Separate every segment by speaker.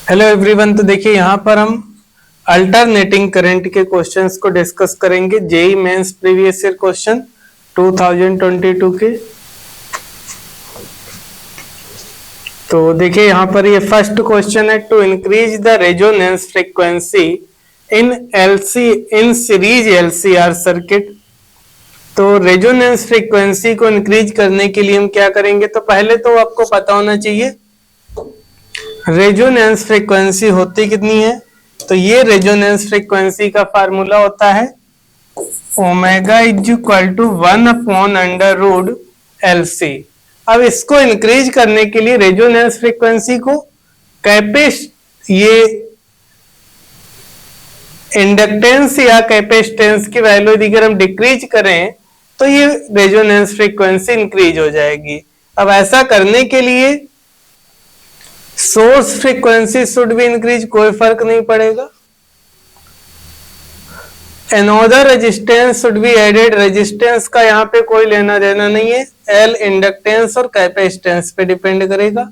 Speaker 1: Hello everyone. तो देखिए यहाँ पर हम अल्टरनेटिंग करंट के क्वेश्चंस को डिस्कस करेंगे। JEE mains previous year question 2022 के। तो देखिए यहाँ पर ये फर्स्ट क्वेश्चन है, to increase the resonance frequency in series LCR circuit. तो रेजोनेंस फ्रीक्वेंसी को इंक्रीज करने के लिए हम क्या करेंगे? तो पहले तो आपको पता होना चाहिए रेजोनेंस फ्रीक्वेंसी होती कितनी है। तो ये रेजोनेंस फ्रीक्वेंसी का फार्मूला होता है omega is equal to 1/√LC। अब इसको इंक्रीज करने के लिए रेजोनेंस फ्रीक्वेंसी को ये इंडक्टेंस या कैपेसिटेंस की वैल्यू यदि हम डिक्रीज करें तो ये रेजोनेंस फ्रीक्वेंसी इंक्रीज हो जाएगी। अब ऐसा करने के लिए source frequency should be increase, कोई फर्क नहीं पड़ेगा। Another resistance should be added, resistance का यहाँ पे कोई लेना देना नहीं है, एल इंडक्टेंस और कैपेसिटेंस पे डिपेंड करेगा।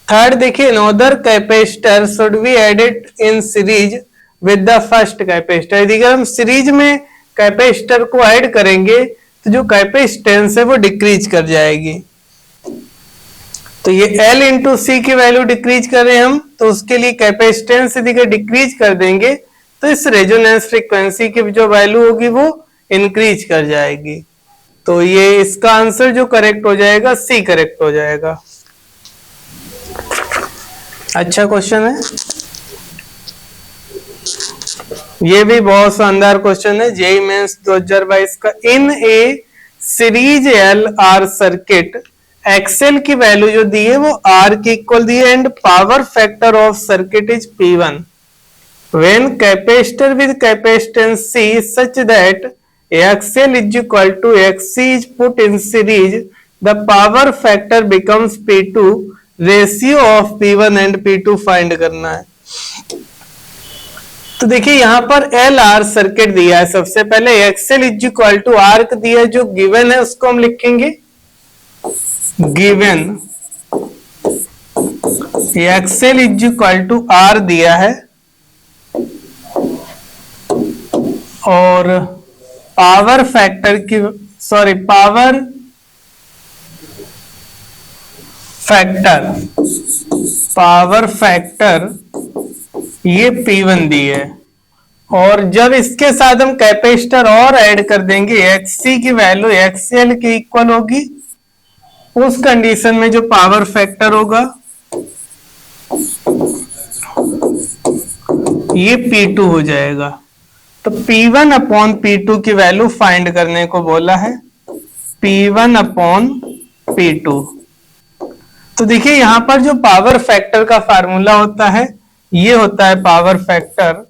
Speaker 1: थर्ड देखिए, another capacitor should be added in series with the first capacitor. यदि हम सीरीज में कैपेसिटर को ऐड करेंगे तो जो कैपेसिटेंस है वो डिक्रीज कर जाएगी। तो ये L इंटू सी की वैल्यू डिक्रीज कर रहे हैं हम, तो उसके लिए कैपेसिटेंस यदि डिक्रीज कर देंगे तो इस रेजोनेंस फ्रीक्वेंसी की जो वैल्यू होगी वो इंक्रीज कर जाएगी। तो ये इसका आंसर जो करेक्ट हो जाएगा सी करेक्ट हो जाएगा। अच्छा क्वेश्चन है, ये भी बहुत शानदार क्वेश्चन है जेईई मेंस 2022 का। In a series L R circuit XL की वैल्यू जो दी है वो आर की इक्वल दी है and power factor of circuit is P1 when capacitor with capacitance C such that XL is equal to XC is put in series, the power factor becomes P2, ratio of P1 and P2 find करना है। तो देखिए यहां पर L R circuit दिया है, सबसे पहले XL is equal to R दिया है, जो गिवन है उसको हम लिखेंगे given XL is equal to R दिया है और पावर फैक्टर ये P1 दी है। और जब इसके साथ हम कैपेसिटर और ऐड कर देंगे XC की वैल्यू XL की इक्वल होगी, उस कंडीशन में जो पावर फैक्टर होगा ये P2 हो जाएगा। तो P1 अपॉन P2 की वैल्यू फाइंड करने को बोला है, P1 अपॉन P2। तो देखिए यहां पर जो पावर फैक्टर का फार्मूला होता है ये होता है power factor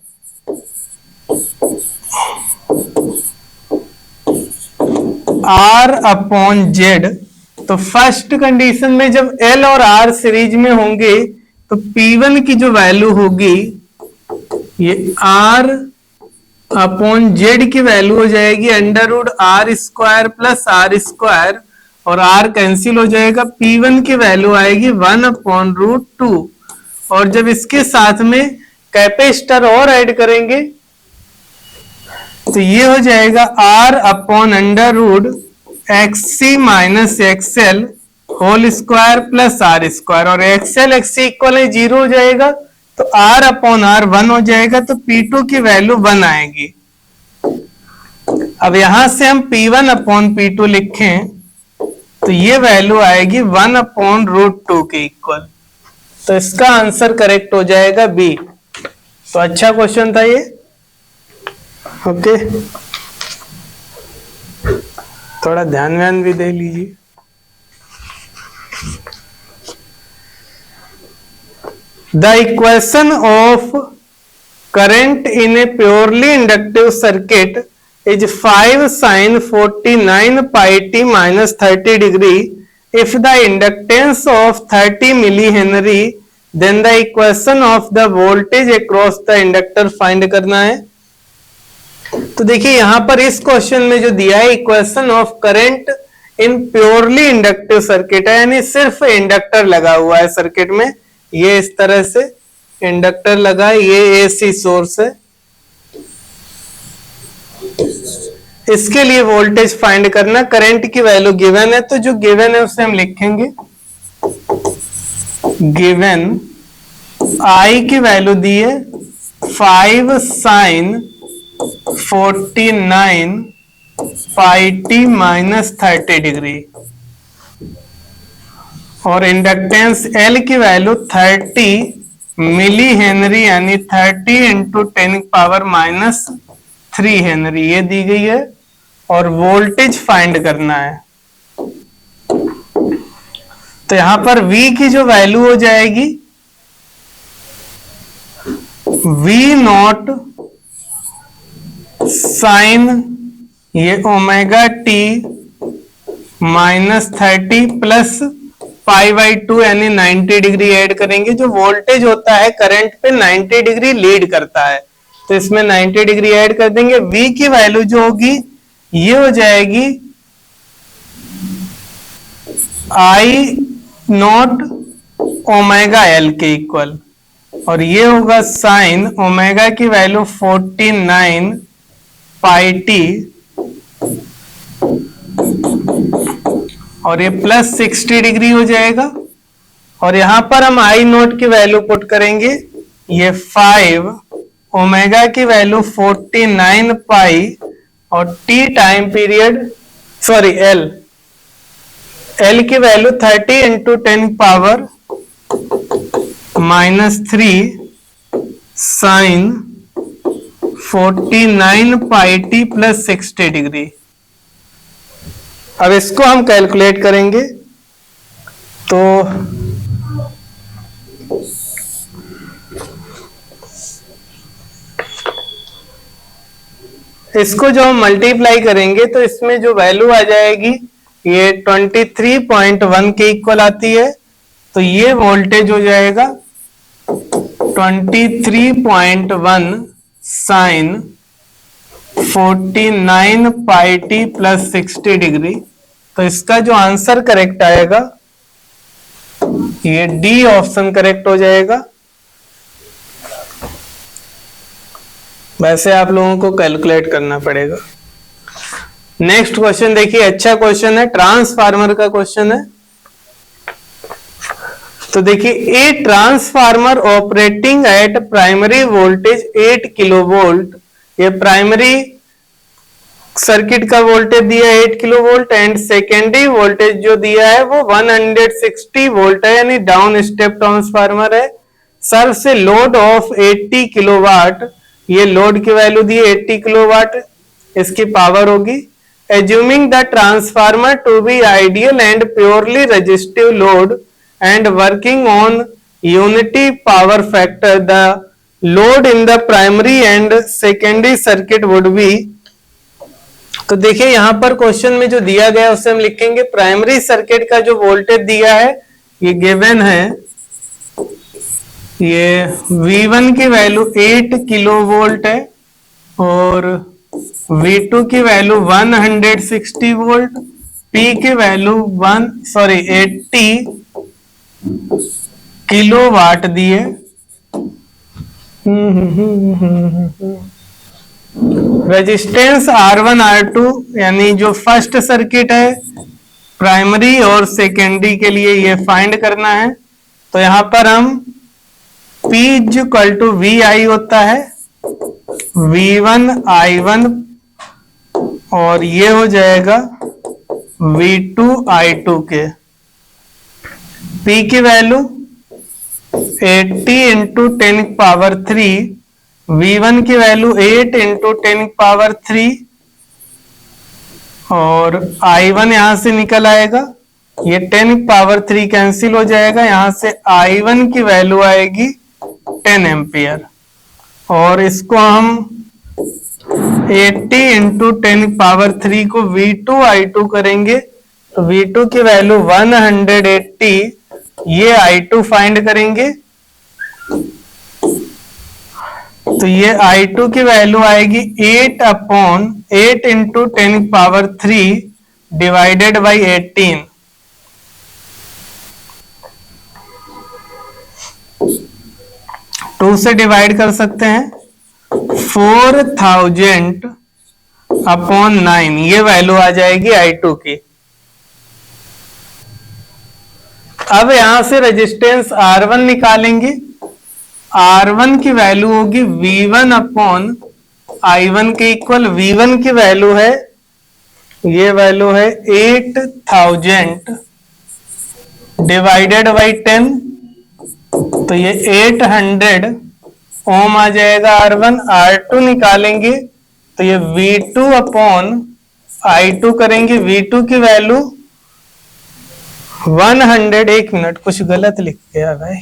Speaker 1: R upon Z। तो फर्स्ट कंडीशन में जब L और R सीरीज में होंगे तो P1 की जो वैल्यू होगी ये R अपॉन Z की वैल्यू हो जाएगी √R² प्लस R², और R कैंसिल हो जाएगा। P1 की वैल्यू आएगी 1/√2, और जब इसके साथ में कैपेसिटर और ऐड करेंगे तो ये हो जाएगा R upon √XC minus XL whole square plus R², और XL XC इक्वल है 0 हो जाएगा, तो R अपॉन R 1 हो जाएगा, तो P2 की वैल्यू 1 आएगी। अब यहां से हम P1 अपॉन P2 लिखें तो ये वैल्यू आएगी 1/√2 के इक्वल। तो इसका आंसर करेक्ट हो जाएगा बी। तो अच्छा क्वेश्चन था ये। ओके, थोड़ा ध्यान भी दे लीजिए। The equation of current in A purely inductive circuit is 5 sin 49 pi t minus 30 degree if the inductance of 30 millihenry, then the equation of the voltage across the inductor find करना है। तो देखिए यहां पर इस क्वेश्चन में जो दिया है equation of current in purely inductive circuit है, यानी सिर्फ इंडक्टर लगा हुआ है सर्किट में, ये इस तरह से। इंडक्टर लगा है, ये एसी सोर्स है। इसके लिए वोल्टेज फाइंड करना, करंट की वैल्यू गिवन है, तो जो गिवन है उसे हम लिखेंगे गिवन आई की वैल्यू दी है 5 sin 49 pi T minus 30 degree, और इंडक्टेंस एल की वैल्यू 30 मिली हेनरी यानी 30 इंटू 10 पावर माइनस 3 हेनरी ये दी गई है, और वोल्टेज फाइंड करना है। तो यहां पर V की जो वैल्यू हो जाएगी V नॉट साइन ये omega T minus 30 plus pi by 2 यानी 90 डिग्री ऐड करेंगे। जो वोल्टेज होता है करंट पे 90 डिग्री लीड करता है, तो इसमें 90 डिग्री ऐड कर देंगे। V की वैल्यू जो होगी ये हो जाएगी आई नॉट ओमेगा एल के इक्वल, और ये होगा साइन ओमेगा की वैल्यू 49 पाई टी, और ये प्लस 60 डिग्री हो जाएगा। और यहां पर हम आई नोट की वैल्यू पुट करेंगे, ये 5 ओमेगा की वैल्यू 49 पाई और T time period sorry L की value 30 into 10 power minus 3 sine 49 pi T plus 60 degree. अब इसको हम कैलकुलेट करेंगे, तो इसको जो हम मल्टीप्लाई करेंगे तो इसमें जो वैल्यू आ जाएगी ये 23.1 के इक्वल आती है। तो ये वोल्टेज हो जाएगा 23.1 sign 49 pi T plus 60 degree. तो इसका जो आंसर करेक्ट आएगा ये डी ऑप्शन करेक्ट हो जाएगा। वैसे आप लोगों को कैलकुलेट करना पड़ेगा। नेक्स्ट क्वेश्चन देखिए, अच्छा क्वेश्चन है, ट्रांसफार्मर का क्वेश्चन है। तो देखिए, a transformer operating at primary voltage 8 kilovolt, ये प्राइमरी सर्किट का वोल्टेज दिया है 8 किलोवोल्ट, एंड सेकेंडरी वोल्टेज जो दिया है वो 160 वोल्ट है, यानी डाउन स्टेप ट्रांसफार्मर है। Serves load of 80 kilowatt, ये लोड की वैल्यू दी है 80 किलोवाट, इसकी पावर होगी। Assuming the transformer to be ideal and purely resistive load and working on unity power factor, the load in the primary and secondary circuit would be. तो देखिए यहां पर क्वेश्चन में जो दिया गया उसे हम लिखेंगे, प्राइमरी सर्किट का जो वोल्टेज दिया है ये गिवन है, ये V1 की वैल्यू 8 किलो वोल्ट है और V2 की वैल्यू 160 वोल्ट, P की वैल्यू 80 किलो वाट दी है। रेजिस्टेंस R1 R2 यानी जो फर्स्ट सर्किट है प्राइमरी और सेकेंडरी के लिए ये फाइंड करना है। तो यहां पर हम P इक्वल टू VI होता है V1 I1 और ये हो जाएगा V2 I2 के। P की वैल्यू 80 इंटू 10 पावर 3, V1 की वैल्यू 8 इंटू 10 पावर 3 और I1 यहां से निकल आएगा, ये 10 पावर 3 कैंसिल हो जाएगा, यहां से I1 की वैल्यू आएगी 10 एम्पियर, और इसको हम 80 इंटू 10 पावर 3 को V2 I2 करेंगे तो V2 की वैल्यू 180, ये I2 फाइंड करेंगे तो ये I2 की वैल्यू आएगी 8 इंटू 10 पावर 3 डिवाइडेड बाई 18। 2 से डिवाइड कर सकते हैं, 4000 अपॉन 9, ये वैल्यू आ जाएगी I2 की। अब यहां से रेजिस्टेंस R1 निकालेंगे, R1 की वैल्यू होगी V1 अपॉन I1 के इक्वल। V1 की वैल्यू है, ये वैल्यू है 8000 डिवाइडेड बाई 10, तो ये 800 ओम आ जाएगा R1। R2 निकालेंगे तो ये V2 अपॉन I2 करेंगे, V2 की वैल्यू 100, एक मिनट कुछ गलत लिख गया भाई,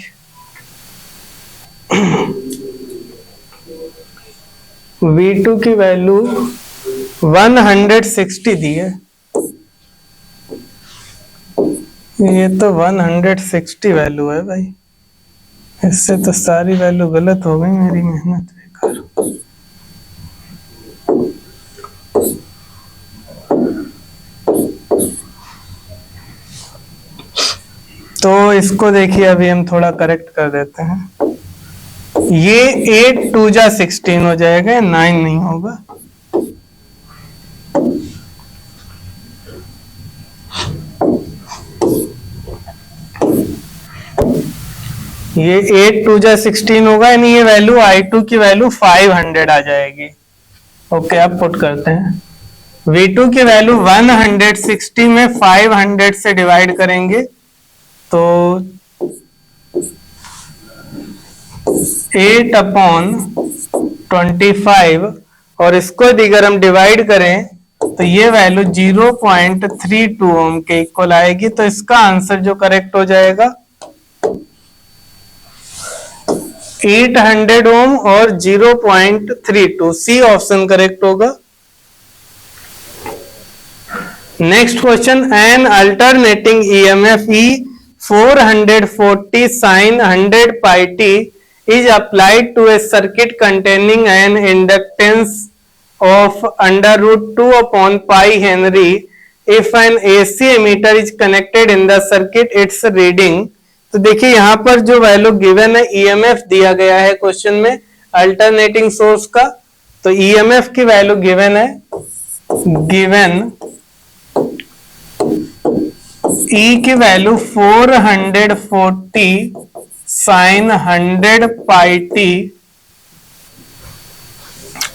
Speaker 1: V2 की वैल्यू 160 दी है, ये तो 160 वैल्यू है भाई, इससे तो सारी वैल्यू गलत हो गई, मेरी मेहनत बेकार। तो इसको देखिए अभी हम थोड़ा करेक्ट कर देते हैं, ये 8 2 जा 16 हो जाएगा, 9 नहीं होगा। ये 8 2 जा 16 होगा, यानी ये वैल्यू I2 की वैल्यू 500 आ जाएगी। ओके, अब पुट करते हैं, V2 की वैल्यू 160 में 500 से डिवाइड करेंगे तो 8 अपॉन 25, और इसको अगर हम डिवाइड करें तो ये वैल्यू 0.32 ओम के इक्वल आएगी। तो इसका आंसर जो करेक्ट हो जाएगा 800 ओम और 0.32, सी ऑप्शन करेक्ट होगा। Next question, N alternating EMF E 440 sin 100 pi t is applied to a circuit containing an inductance of under root 2 upon pi Henry. If an AC emitter is connected in the circuit, its reading। तो देखिए यहाँ पर जो value given है, EMF दिया गया है question में अल्टरनेटिंग सोर्स का, तो EMF की वैल्यू गिवन है, गिवन E की वैल्यू 440 sin 100 pi t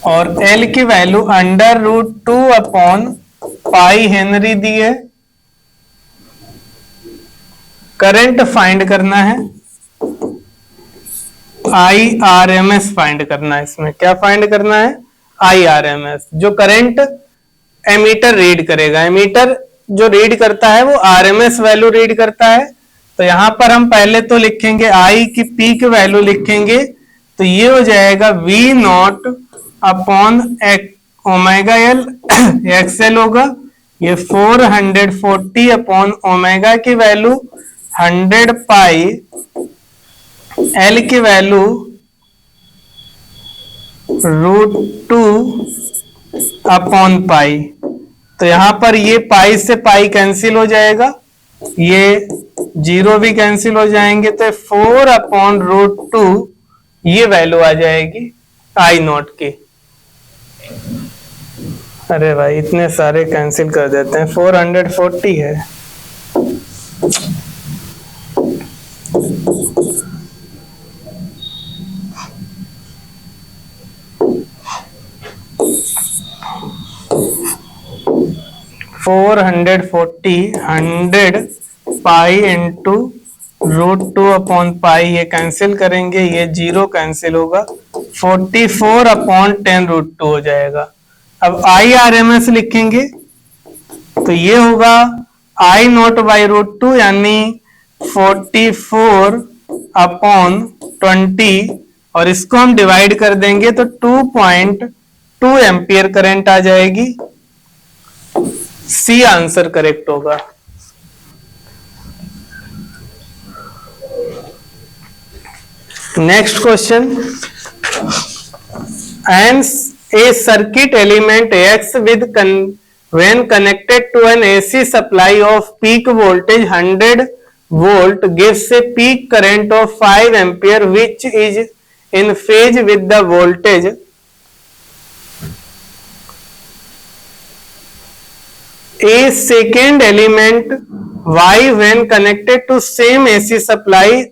Speaker 1: और L की वैल्यू under root 2 upon pi henry दी है। करंट फाइंड करना है, IRMS फाइंड करना है। इसमें क्या फाइंड करना है? IRMS, जो करंट एमीटर रीड करेगा। एमीटर जो रीड करता है वो RMS वैल्यू रीड करता है। तो यहां पर हम पहले तो लिखेंगे I की पीक वैल्यू लिखेंगे, तो ये हो जाएगा V0 upon omega L, XL होगा। ये 440 अपॉन ओमेगा की वैल्यू 100 पाई, L की वैल्यू √2 अपॉन पाई। तो यहां पर ये पाई से पाई कैंसिल हो जाएगा, ये 0 भी कैंसिल हो जाएंगे, तो 4 अपॉन √2 ये वैल्यू आ जाएगी I0 की। अरे भाई इतने सारे कैंसिल कर देते हैं, 440 है। फोर 100 पाई इंटू √2 अपॉन पाई, ये कैंसिल करेंगे, ये 0 कैंसिल होगा, 44 अपॉन 10 √2 हो जाएगा। अब IRMS लिखेंगे तो ये होगा I0 बाई √2 यानी 44 अपॉन 20, और इसको हम डिवाइड कर देंगे तो 2.2 एम्पियर करंट आ जाएगी। सी आंसर करेक्ट होगा। Next question, and a circuit element X with when connected to an AC supply of peak voltage 100 volt gives a peak current of 5 ampere which is in phase with the voltage a second element Y when connected to same AC supply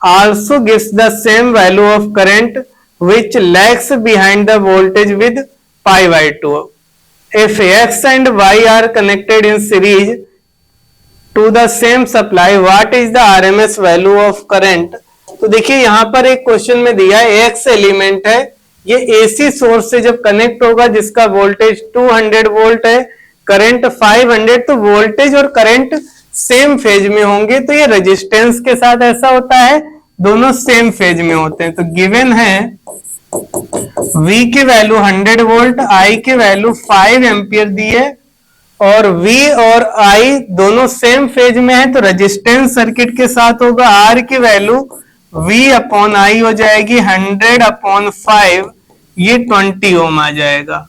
Speaker 1: also gives the same value of current which lags behind the voltage with pi by 2. If X and Y are connected in series to the same supply, what is the RMS value of current? तो देखिए यहां पर एक question में दिया है X element है, ये AC सोर्स से जब कनेक्ट होगा जिसका वोल्टेज 200 वोल्ट है, करंट 500, तो वोल्टेज और करंट सेम फेज में होंगे, तो ये रेजिस्टेंस के साथ ऐसा होता है, दोनों सेम फेज में होते हैं। तो गिवन है V की वैल्यू 100 वोल्ट, I की वैल्यू 5 एम्पियर दी है और V और I दोनों सेम फेज में है, तो रेजिस्टेंस सर्किट के साथ होगा R की वैल्यू V अपॉन I हो जाएगी 100 अपॉन 5, ये 20 ओम आ जाएगा।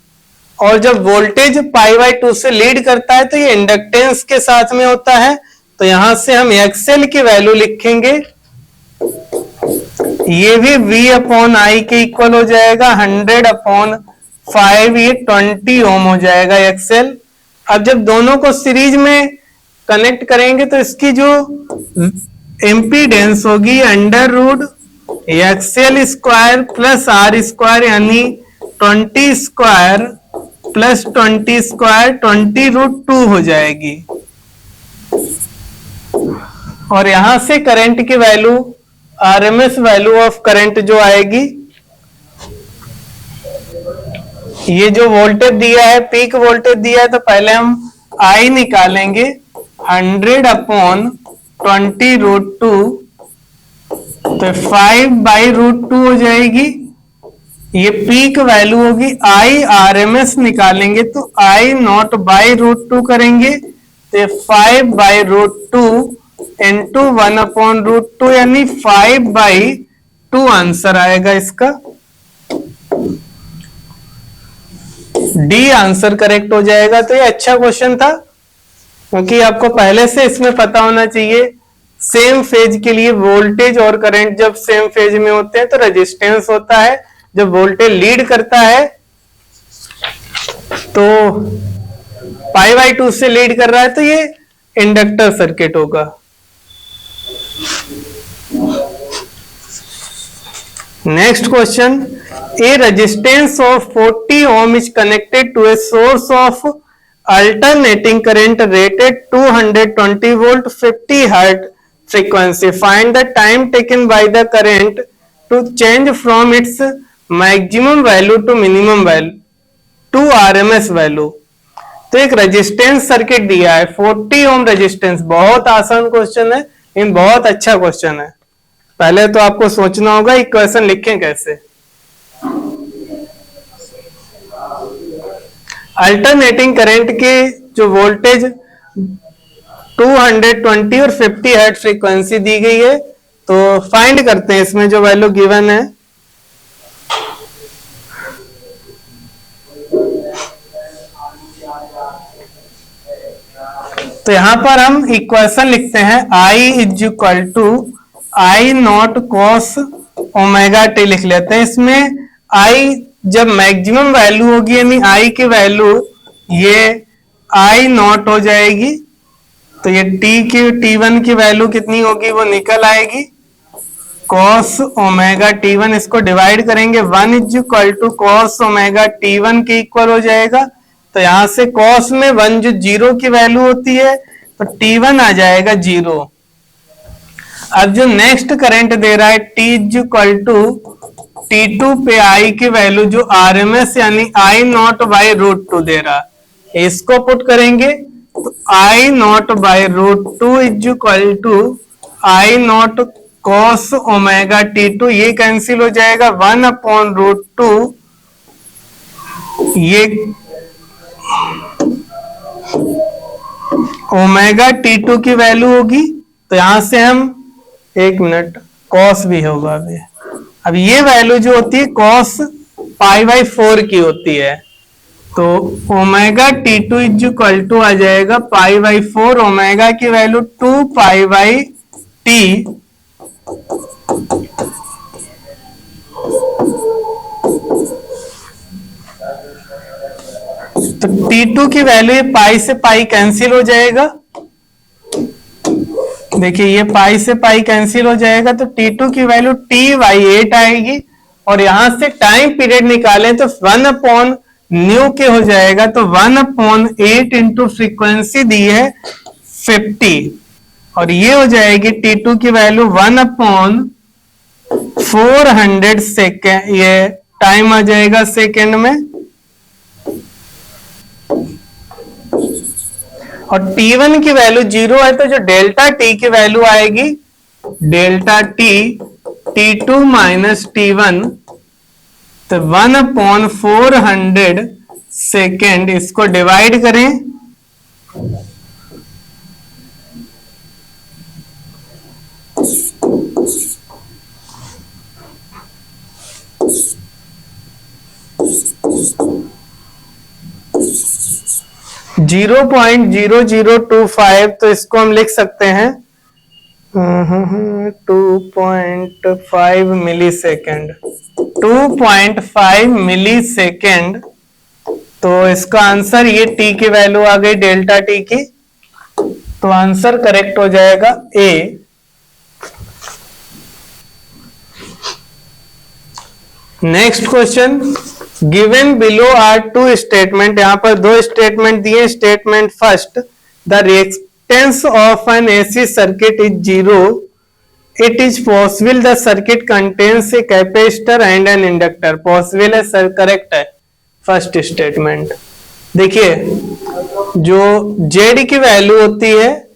Speaker 1: और जब वोल्टेज पाई बाई 2 से लीड करता है तो ये इंडक्टेंस के साथ में होता है, तो यहां से हम एक्सएल की वैल्यू लिखेंगे, ये भी V अपॉन आई के इक्वल हो जाएगा 100 अपॉन 5, ये 20 ओम हो जाएगा एक्सएल। अब जब दोनों को सीरीज में कनेक्ट करेंगे तो इसकी जो इम्पीडेंस होगी under root XL square plus R square, यानी 20 स्क्वायर प्लस 20 स्क्वायर 20√2 हो जाएगी। और यहां से करंट की value RMS value of current जो आएगी, ये जो वोल्टेज दिया है पीक वोल्टेज दिया है, तो पहले हम आई निकालेंगे 100 अपॉन 20√2, तो 5/√2 हो जाएगी, ये पीक वैल्यू होगी। आई आरएमएस निकालेंगे तो आई नॉट बाई √2 करेंगे, तो 5/√2 इंटू 1/√2 यानी 5/2 आंसर आएगा इसका। डी आंसर करेक्ट हो जाएगा। तो ये अच्छा क्वेश्चन था, क्योंकि आपको पहले से इसमें पता होना चाहिए सेम फेज के लिए वोल्टेज और करंट जब सेम फेज में होते हैं तो रेजिस्टेंस होता है, जब वोल्टेज लीड करता है तो π/2 से लीड कर रहा है तो ये इंडक्टर सर्किट होगा। Next question, a resistance of 40 ohm is connected to a source of alternating current rated 220 volt 50 hertz frequency. Find the time taken by the current to change from its maximum value to minimum value to RMS value. तो एक resistance circuit दिया है 40 ohm resistance, बहुत आसान question है, इन बहुत अच्छा question है। पहले तो आपको सोचना होगा इक्वेशन लिखें कैसे। अल्टरनेटिंग करंट के जो वोल्टेज 220 और 50 हर्ट्ज फ्रीक्वेंसी दी गई है, तो फाइंड करते हैं इसमें जो वैल्यू गिवन है। तो यहां पर हम इक्वेशन लिखते हैं I is equal to I not cos omega t लिख लेते हैं। इसमें I जब मैक्सिमम वैल्यू होगी यानी I की वैल्यू ये I नॉट हो जाएगी, तो ये T1 की वैल्यू कितनी होगी वो निकल आएगी cos ओमेगा T1, इसको डिवाइड करेंगे 1 is equal to cos omega T1 के इक्वल हो जाएगा। तो यहां से cos में 1 जो 0 की वैल्यू होती है तो T1 आ जाएगा 0। अब जो नेक्स्ट करंट दे रहा है T is equal to T2 पे I की वैल्यू जो RMS यानी I नॉट बाई √2 दे रहा है, इसको पुट करेंगे तो I not by √2 is equal to I not cos omega T2, ये कैंसिल हो जाएगा 1/√2, ये ओमेगा T2 की वैल्यू होगी। तो यहां से हम एक मिनट cos भी होगा अभी। अब ये वैल्यू जो होती है cos π/4 की होती है, तो omega T2 is equal to आ जाएगा π/4, ओमेगा की वैल्यू 2π/T तो T2 की वैल्यू पाई से पाई कैंसिल हो जाएगा। देखिए ये पाई से पाई कैंसिल हो जाएगा, तो T2 की वैल्यू T/8 आएगी। और यहां से टाइम पीरियड निकालें तो 1/न्यू के हो जाएगा, तो 1/8 इंटू फ्रीक्वेंसी दी है 50, और ये हो जाएगी T2 की वैल्यू 1/400 सेकेंड, ये टाइम आ जाएगा सेकेंड में। और T1 की वैल्यू 0 है, तो जो डेल्टा T की वैल्यू आएगी delta T T2 minus T1, तो 1/400 सेकेंड, इसको डिवाइड करें जीरो 0.0025, तो इसको हम लिख सकते हैं 2.5 मिली सेकेंड, 2.5 मिली सेकेंड। तो इसका आंसर, ये T की वैल्यू आ गई डेल्टा T की, तो आंसर करेक्ट हो जाएगा A। Next question, given below are two statement, यहां पर दो स्टेटमेंट दिए। Statement first, the reactance of an AC circuit is 0, it is possible the circuit contains a capacitor and an inductor. Possible है sir, correct है first statement. देखिए जो Z की value होती है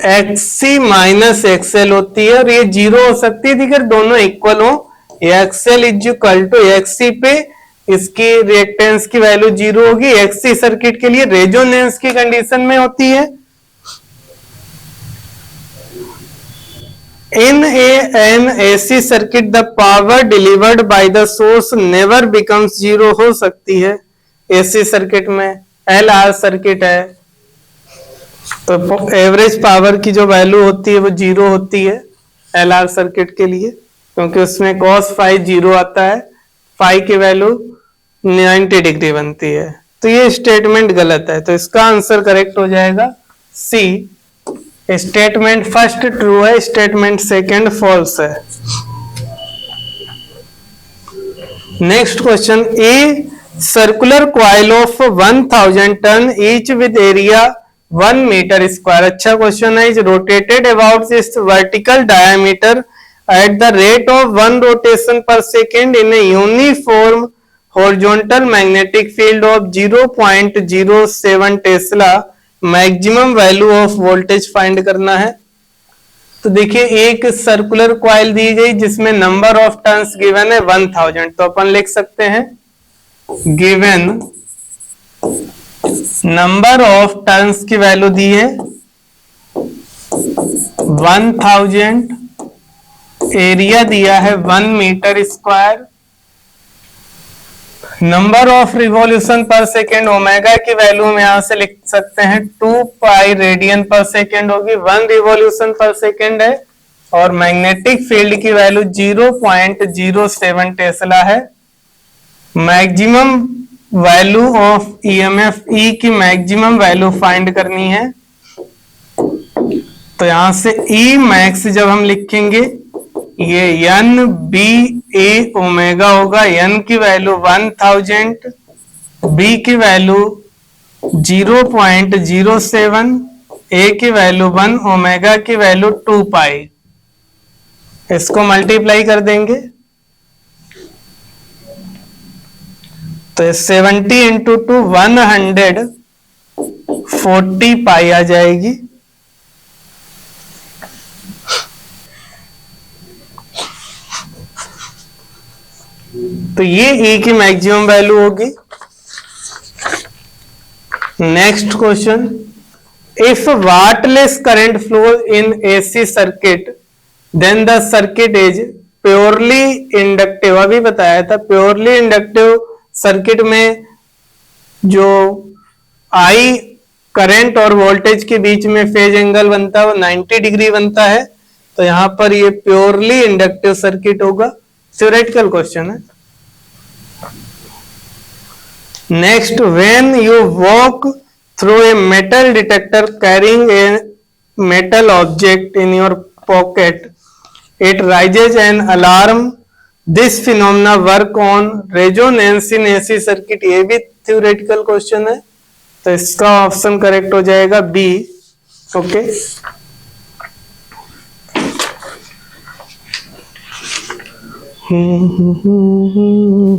Speaker 1: XC माइनस XL होती है, और ये 0 हो सकती है अगर दोनों इक्वल हो। XL is equal to XC पे इसकी रिएक्टेंस की वैल्यू 0 होगी। XC सर्किट के लिए रेजोनेंस की कंडीशन में होती है। In an AC circuit the power delivered by the source never becomes 0 हो सकती है AC सर्किट में। LR सर्किट है तो एवरेज पावर की जो वैल्यू होती है वो 0 होती है LR सर्किट के लिए, क्योंकि उसमें cos phi 0 आता है, phi की वैल्यू 90 डिग्री बनती है। तो ये स्टेटमेंट गलत है, तो इसका आंसर करेक्ट हो जाएगा C। स्टेटमेंट फर्स्ट ट्रू है, स्टेटमेंट सेकंड फॉल्स है। Next question, a circular coil of 1000 turn each with area 1 meter square. अच्छा क्वेश्चन है। Is rotated about this vertical diameter at the rate of 1 rotation per second in a uniform horizontal magnetic field of 0.07 tesla. Maximum value of voltage find करना है। तो देखिए एक circular coil दी गई जिसमें number of turns given है 1000, तो अपन लिख सकते हैं गिवन नंबर ऑफ टर्न्स की वैल्यू दी है 1000, एरिया दिया है 1 meter square, number of revolution per second omega की वैल्यू हम यहां से लिख सकते हैं 2 पाई रेडियन पर सेकेंड होगी, 1 रिवॉल्यूशन पर सेकेंड है, और मैग्नेटिक फील्ड की वैल्यू 0.07 टेस्ला है। मैक्सिमम वैल्यू ऑफ ईएमएफ ई की मैक्सिमम वैल्यू फाइंड करनी है। तो यहां से ई मैक्स जब हम लिखेंगे ये एन बी ए ओमेगा होगा। एन की वैल्यू 1000, बी की वैल्यू 0.07, ए की वैल्यू 1, ओमेगा की वैल्यू 2 पाई। इसको मल्टीप्लाई कर देंगे तो 70 इंटू 2 140 पाई आ जाएगी। तो ये ए की मैक्सिमम वैल्यू होगी। Next question, if wattless current flow in AC circuit then the circuit is purely inductive. अभी बताया था प्योरली इंडक्टिव सर्किट में जो आई करंट और वोल्टेज के बीच में फेज एंगल बनता है वो 90 डिग्री बनता है। तो यहां पर ये प्योरली इंडक्टिव सर्किट होगा। थ्योरेटिकल क्वेश्चन है। Next, when you walk through a metal detector carrying a metal object in your pocket, it raises an alarm. This phenomena work on resonance in AC circuit. ये भी theoretical question है, तो इसका option correct हो जाएगा B. Okay,